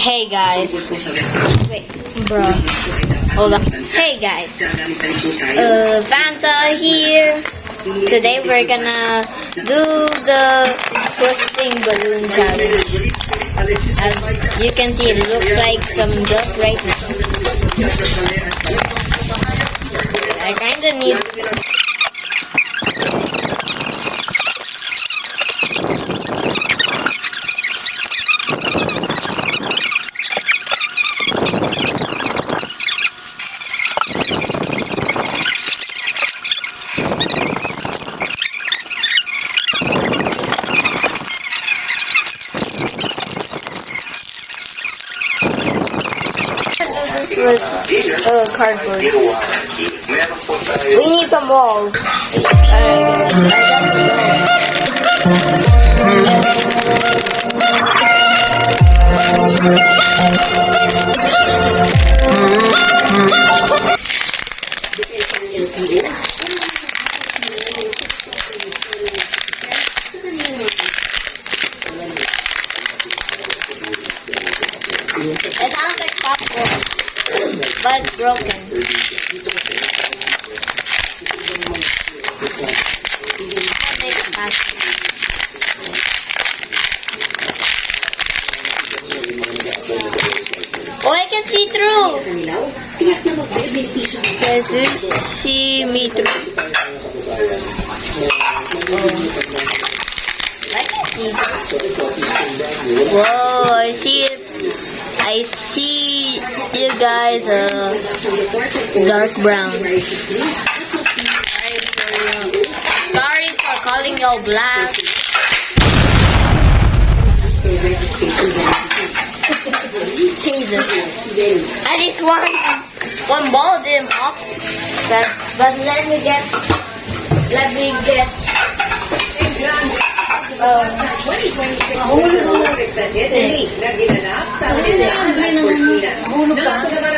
Hey guys. Wait, bro. Hold on. Hey guys. Vanta here. Today we're gonna do the twisting balloon challenge. As you can see, it looks like some dust right now. I kinda need... with cardboard. We need some walls. It sounds like popcorn, but it's broken. Oh, I can see through. Does this see me through? I can see. Whoa, I see it. I see you guys dark brown. Sorry for calling you black. Jesus. At least one ball didn't pop. But let me get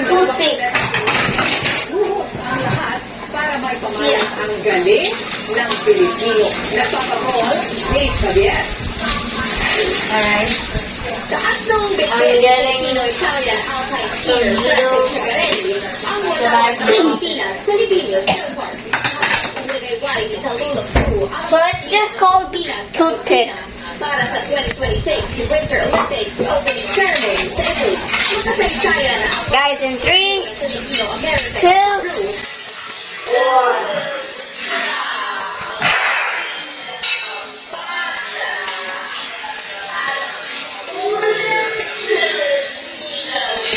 toothpick. Para may pamalas ang galing ng Pilipino. Nagpapakol ni Javier. Alright. Taas ng Pilipino Italian outside skier Francis Chagarelli ang wala ng Pilipinas sa Lipinos Air Park. So it's just called toothpick. Para sa 2026 Winter Olympics opening ceremony sa Italy. Makasaysayan ang Guys, in 3, 2, 1.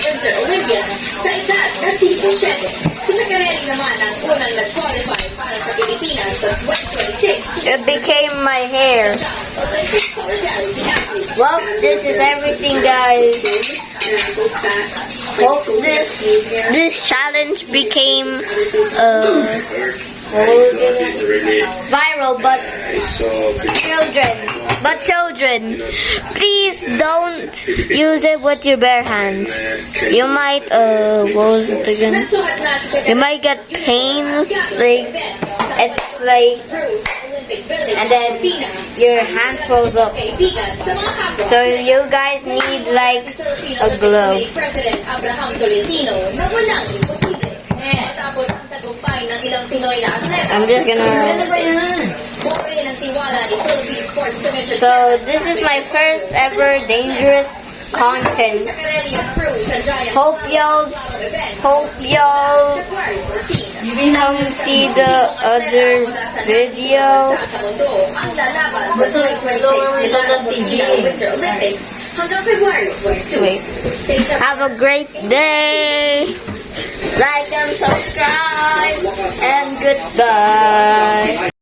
Winter Olympian sa edad ng 17. Si Chagarelli naman ang unang nag-qualify para sa Pilipinas sa 2026. It became my hair. Olympic solidarity athlete. Well, this is everything, guys. Hope this challenge became viral, but children, please don't use it with your bare hands. You might what was it again? You might get pain, like it's like, and then your hand swells up. So you guys need like a glove. President Abraham Tolentino na walang imposible. Matapos ang tagumpay ng ilang Pinoy na atleta. I'm just gonna... So this is my first ever dangerous content. Hope y'all come see the other video. Wait. Have a great day. Like and subscribe and goodbye.